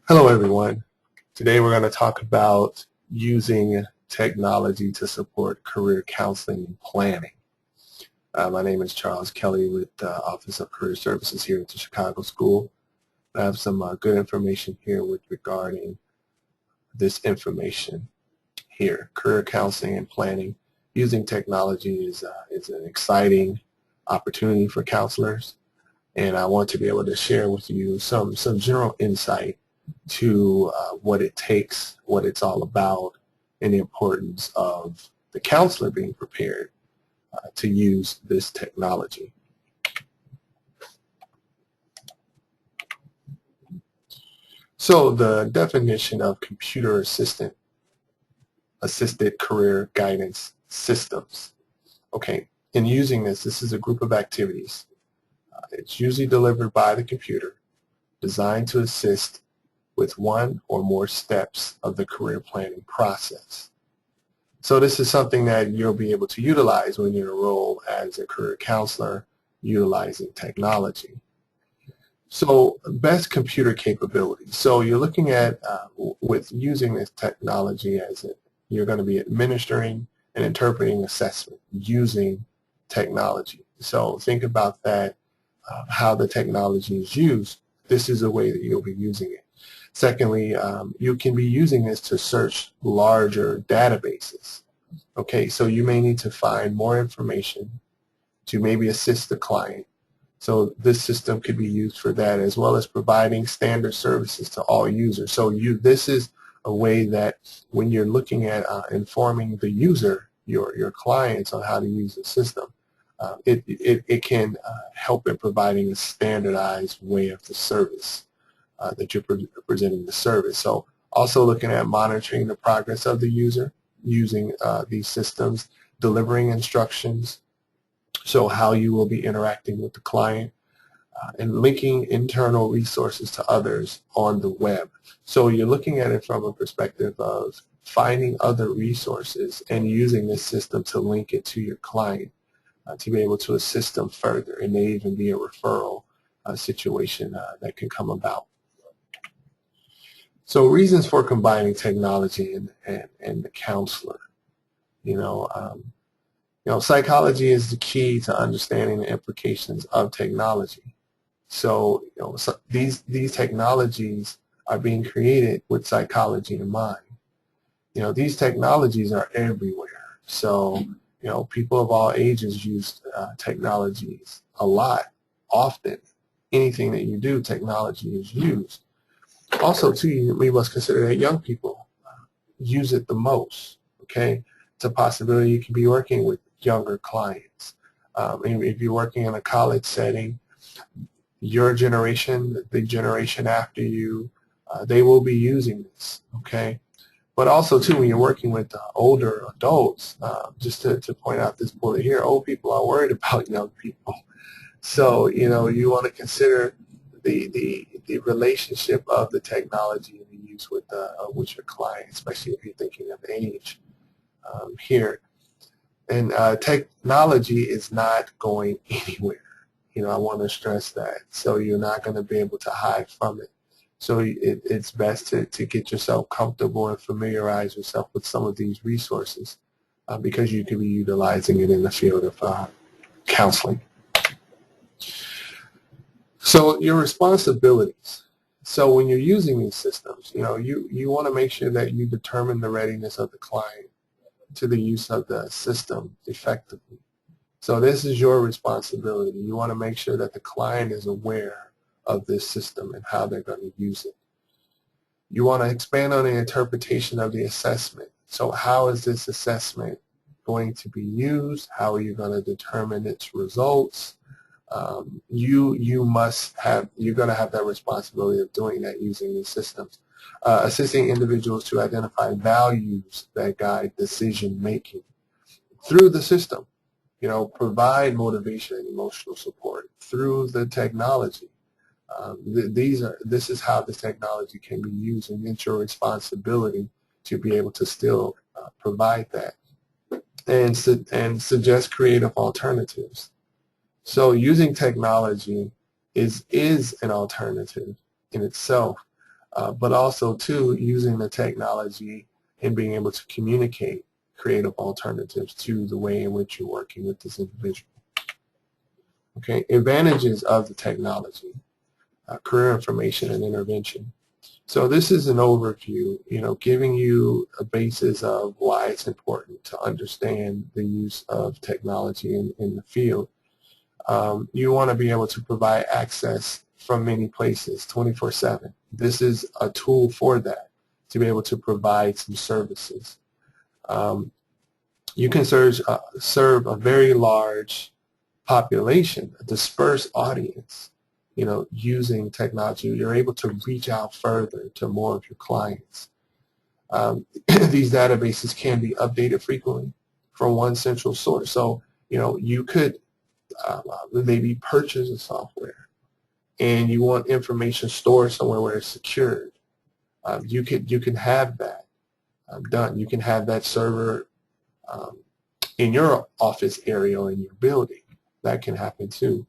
Hello, everyone. Today we're going to talk about using technology to support career counseling and planning. My name is Charles Kelly with the Office of Career Services here at the Chicago School. I have some good information here regarding this information here. Career counseling and planning using technology is an exciting opportunity for counselors, and I want to be able to share with you some general insight to what it takes, what it's all about, and the importance of the counselor being prepared to use this technology. So the definition of computer assisted career guidance systems. Okay, in using this is a group of activities. It's usually delivered by the computer, designed to assist with one or more steps of the career planning process. So this is something that you'll be able to utilize when you enroll as a career counselor utilizing technology. So best computer capabilities. So you're looking at with using this technology you're going to be administering and interpreting assessment using technology. So think about that, how the technology is used. This is a way that you'll be using it. Secondly, you can be using this to search larger databases. Okay, so you may need to find more information to maybe assist the client. So this system could be used for that, as well as providing standard services to all users. So this is a way that when you're looking at informing the user, your clients, on how to use the system, it can help in providing a standardized way of the service that you're presenting the service. So also looking at monitoring the progress of the user using these systems, delivering instructions, so how you will be interacting with the client, and linking internal resources to others on the web. So you're looking at it from a perspective of finding other resources and using this system to link it to your client to be able to assist them further. It may even be a referral situation that can come about. So reasons for combining technology and the counselor. Psychology is the key to understanding the implications of technology. So, these technologies are being created with psychology in mind. These technologies are everywhere. So, people of all ages use technologies a lot, often. Anything that you do, technology is used. Also, too, we must consider that young people use it the most. Okay, it's a possibility you can be working with younger clients. If you're working in a college setting, your generation, the generation after you, they will be using this. Okay, but also too, when you're working with older adults, just to point out this bullet here, old people are worried about young people. So you want to consider the relationship of the technology and the use with your client, especially if you're thinking of age here. And technology is not going anywhere. I want to stress that. So you're not going to be able to hide from it. So it's best to get yourself comfortable and familiarize yourself with some of these resources because you could be utilizing it in the field of counseling. So your responsibilities. So when you're using these systems, you want to make sure that you determine the readiness of the client to the use of the system effectively. So this is your responsibility. You want to make sure that the client is aware of this system and how they're going to use it. You want to expand on the interpretation of the assessment. So how is this assessment going to be used? How are you going to determine its results? You're going to have that responsibility of doing that using these systems. Assisting individuals to identify values that guide decision making through the system. Provide motivation and emotional support through the technology. This is how the technology can be used, and it's your responsibility to be able to still provide that and suggest creative alternatives. So using technology is an alternative in itself, but also too using the technology and being able to communicate creative alternatives to the way in which you're working with this individual. Okay, advantages of the technology, career information and intervention. So this is an overview, giving you a basis of why it's important to understand the use of technology in the field. You want to be able to provide access from many places 24/7. This is a tool for that, to be able to provide some services. You can serve a very large population, a dispersed audience, using technology. You're able to reach out further to more of your clients. These databases can be updated frequently from one central source. So, you could maybe purchase a software and you want information stored somewhere where it's secured. You can have that done. You can have that server in your office area or in your building. That can happen too.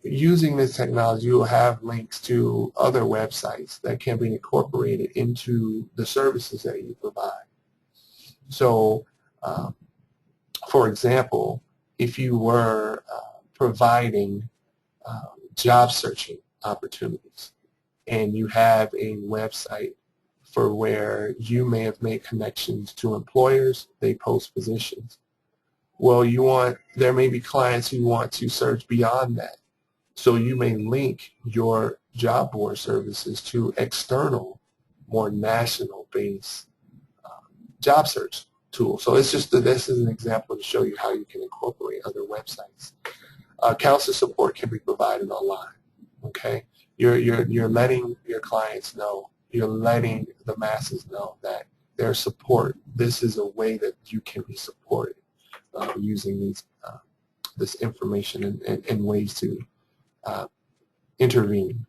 Using this technology, you will have links to other websites that can be incorporated into the services that you provide. So, for example, if you were providing job searching opportunities and you have a website for where you may have made connections to employers, they post positions. Well, there may be clients who want to search beyond that. So you may link your job board services to external, more national-based job search tools. So this is an example to show you how you can incorporate other websites. Counselor support can be provided online. Okay, you're letting your clients know, you're letting the masses know that their support. This is a way that you can be supported. Using this information and ways to intervene.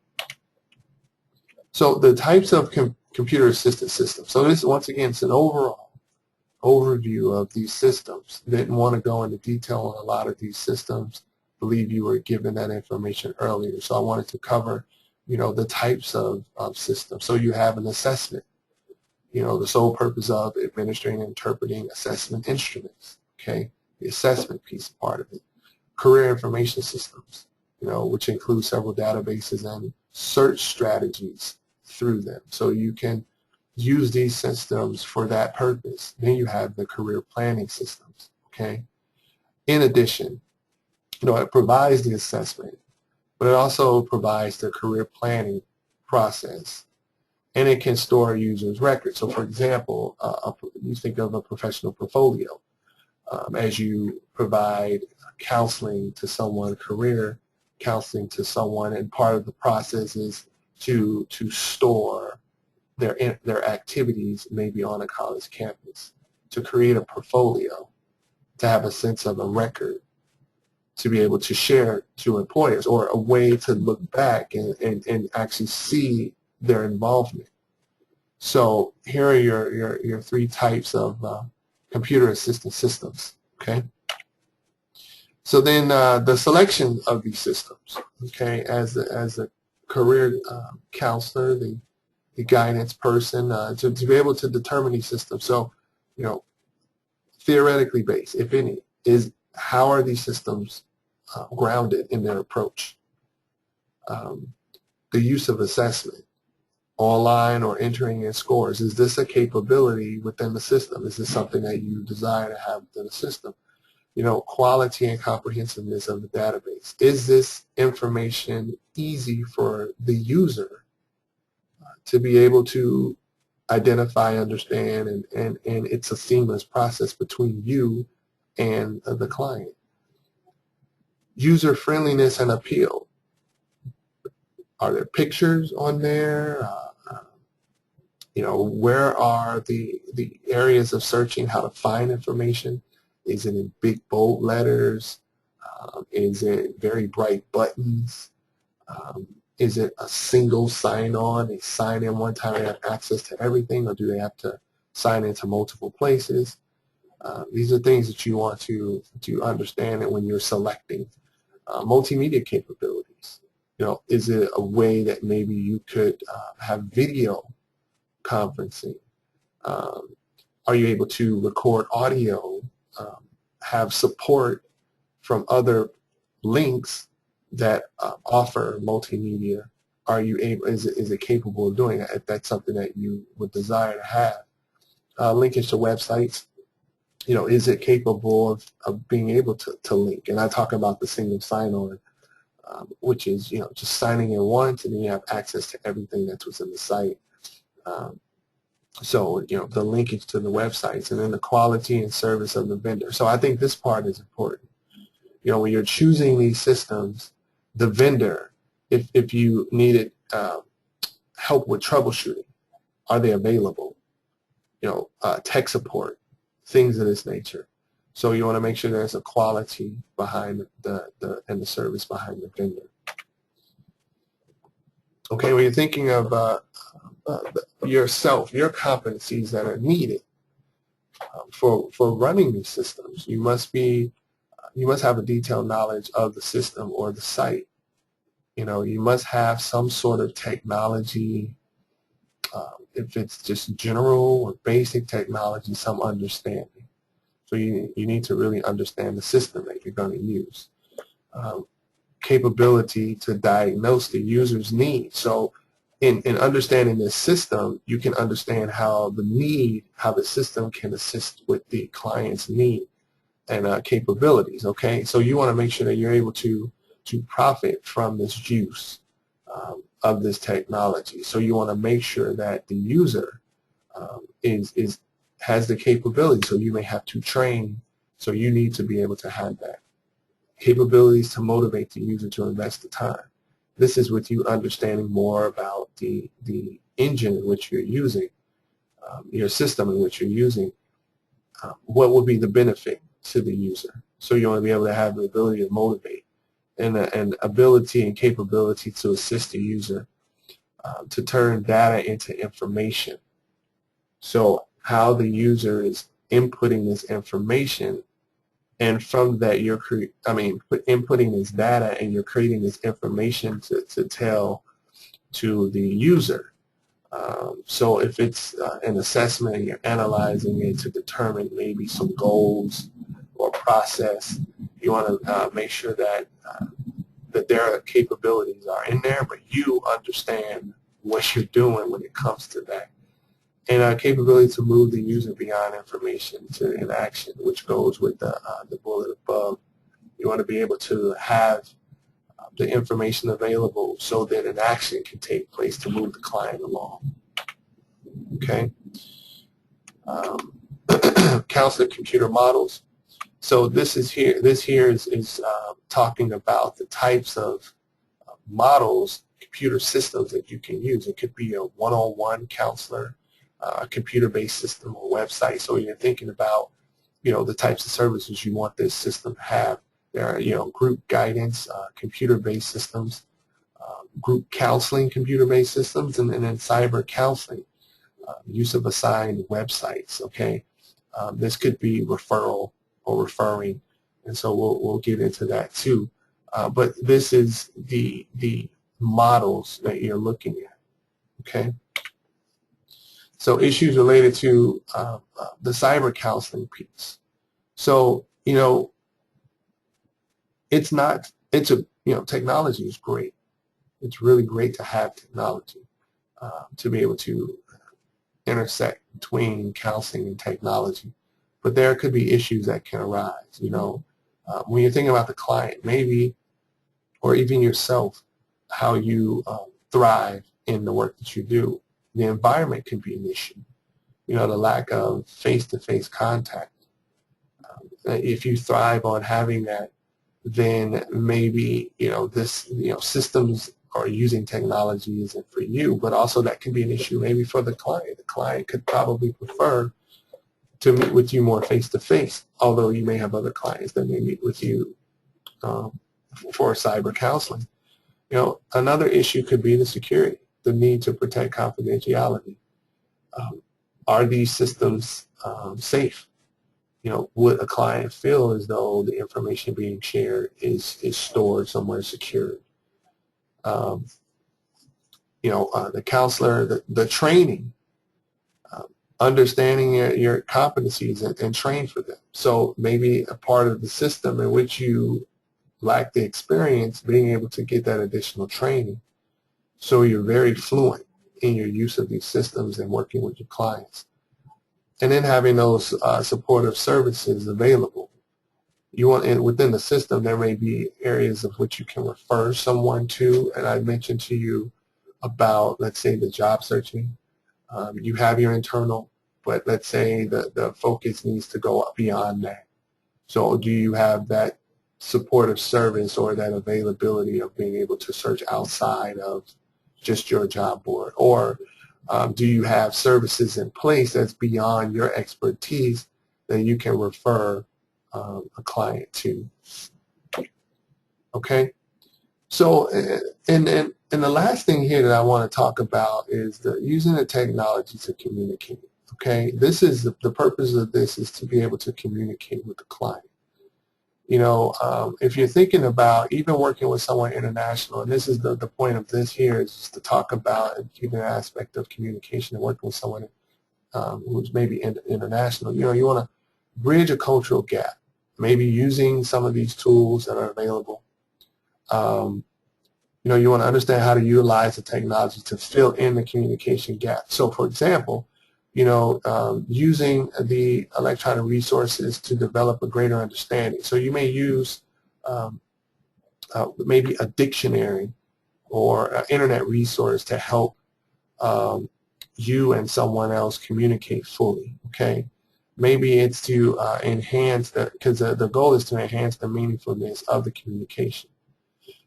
So the types of computer-assisted systems. So this, once again, it's an overall overview of these systems. Didn't want to go into detail on a lot of these systems. Believe you were given that information earlier. So I wanted to cover, the types of systems. So you have an assessment. The sole purpose of administering and interpreting assessment instruments. Okay, the assessment piece part of it. Career information systems, which include several databases and search strategies through them. So you can use these systems for that purpose. Then you have the career planning systems, okay? In addition, it provides the assessment, but it also provides the career planning process. And it can store users' records. So for example, you think of a professional portfolio. As you provide counseling to someone, career counseling to someone, and part of the process is to store their activities maybe on a college campus, to create a portfolio, to have a sense of a record, to be able to share to employers, or a way to look back and actually see their involvement. So here are your three types of computer-assisted systems, okay? So then the selection of these systems, okay, as a career counselor, the guidance person, to be able to determine these systems. So, theoretically based, if any, is how are these systems grounded in their approach? The use of assessment, online or entering in scores. Is this a capability within the system? Is this something that you desire to have within the system? Quality and comprehensiveness of the database. Is this information easy for the user to be able to identify, understand, and it's a seamless process between you and the client? User friendliness and appeal. Are there pictures on there? Where are the areas of searching, how to find information? Is it in big bold letters? Is it very bright buttons? Is it a single sign-on? They sign in one time and have access to everything, or do they have to sign into multiple places? These are things that you want to understand when you're selecting. Multimedia capabilities. Is it a way that maybe you could have video conferencing? Are you able to record audio, have support from other links that offer multimedia? Are you able? Is it capable of doing that? If that's something that you would desire to have, linkage to websites. Is it capable of being able to link? And I talk about the single sign-on, which is just signing in once, and then you have access to everything that's within the site. So the linkage to the websites, and then the quality and service of the vendor. So I think this part is important. When you're choosing these systems, the vendor, if you needed help with troubleshooting, are they available? Tech support, things of this nature. So you want to make sure there's a quality behind and the service behind the vendor. Okay, when you're thinking of yourself, your competencies that are needed for running these systems, you must have a detailed knowledge of the system or the site. You must have some sort of technology. If it's just general or basic technology, some understanding. So you need to really understand the system that you're going to use. Capability to diagnose the user's needs. So in understanding this system, you can understand how the system can assist with the client's need and capabilities. Okay, so you want to make sure that you're able to profit from this juice of this technology. So you want to make sure that the user has the capability. So you may have to train. So you need to be able to have that capabilities to motivate the user to invest the time. This is with you understanding more about the engine in which you're using, your system in which you're using. What would be the benefit to the user? So you want to be able to have the ability to motivate and ability and capability to assist the user to turn data into information. So how the user is inputting this information, and from that you're inputting this data and you're creating this information to tell to the user. So if it's an assessment, you're analyzing it to determine maybe some goals or process. You want to make sure that their capabilities are in there, but you understand what you're doing when it comes to that. And capability to move the user beyond information to an action, which goes with the bullet above. You want to be able to have the information available so that an action can take place to move the client along. Okay. Counselor computer models. So this here is talking about the types of models, computer systems that you can use. It could be a one-on-one counselor, a computer-based system or website. So you're thinking about, the types of services you want this system to have. There are, group guidance, computer-based systems, group counseling, computer-based systems, and then cyber counseling, use of assigned websites. Okay, this could be referral or referring, and so we'll get into that too. But this is the models that you're looking at. Okay. So issues related to the cyber counseling piece. So technology is great. It's really great to have technology to be able to intersect between counseling and technology. But there could be issues that can arise. When you're thinking about the client, maybe, or even yourself, how you thrive in the work that you do. The environment can be an issue. The lack of face-to-face contact. If you thrive on having that, then maybe systems or using technology isn't for you. But also that can be an issue maybe for the client. The client could probably prefer to meet with you more face-to-face, although you may have other clients that may meet with you for cyber counseling. Another issue could be the security, the need to protect confidentiality. Are these systems safe? Would a client feel as though the information being shared is stored somewhere secure? the counselor, the training, understanding your competencies and train for them. So maybe a part of the system in which you lack the experience, being able to get that additional training so you're very fluent in your use of these systems and working with your clients. And then having those supportive services available. You want, and within the system, there may be areas of which you can refer someone to, and I mentioned to you about, let's say, the job searching. You have your internal, but let's say the focus needs to go up beyond that. So do you have that supportive service or that availability of being able to search outside of just your job board? Or do you have services in place that's beyond your expertise that you can refer a client to? Okay? So, and the last thing here that I want to talk about is using the technology to communicate. Okay, this is the purpose of this is to be able to communicate with the client. If you're thinking about even working with someone international, and this is the point of this here is just to talk about and keep an aspect of communication and working with someone who's maybe international. You want to bridge a cultural gap, maybe using some of these tools that are available. You want to understand how to utilize the technology to fill in the communication gap. So, for example, using the electronic resources to develop a greater understanding. So you may use maybe a dictionary or an internet resource to help you and someone else communicate fully, okay? Maybe it's to enhance that, because the goal is to enhance the meaningfulness of the communication.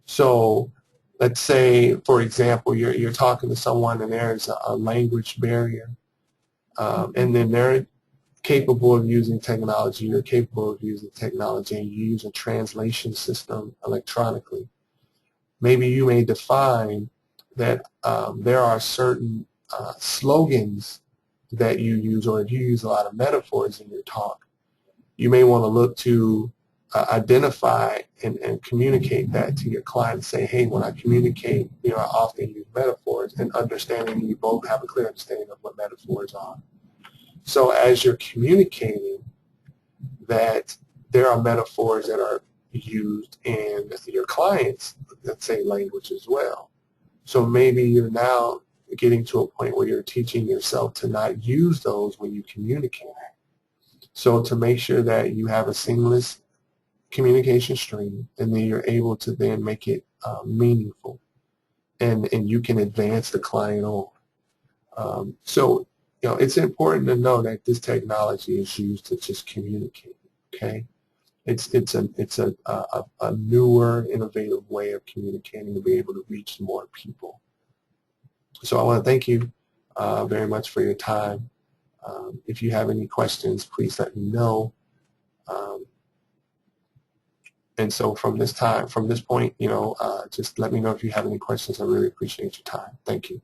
So let's say, for example, you're talking to someone and there's a language barrier. And then they're capable of using technology, you're capable of using technology, and you use a translation system electronically. Maybe you may define that there are certain slogans that you use, or if you use a lot of metaphors in your talk, you may want to look to identify and communicate that to your client and say, hey, when I communicate, I often use metaphors, and understanding you both have a clear understanding of what metaphors are. So as you're communicating that there are metaphors that are used in your client's, let's say, language as well. So maybe you're now getting to a point where you're teaching yourself to not use those when you communicate. So to make sure that you have a seamless communication stream, and then you're able to then make it meaningful, and you can advance the client on. So it's important to know that this technology is used to just communicate. Okay, it's a newer, innovative way of communicating to be able to reach more people. So I want to thank you very much for your time. If you have any questions, please let me know. And so from this point, just let me know if you have any questions. I really appreciate your time. Thank you.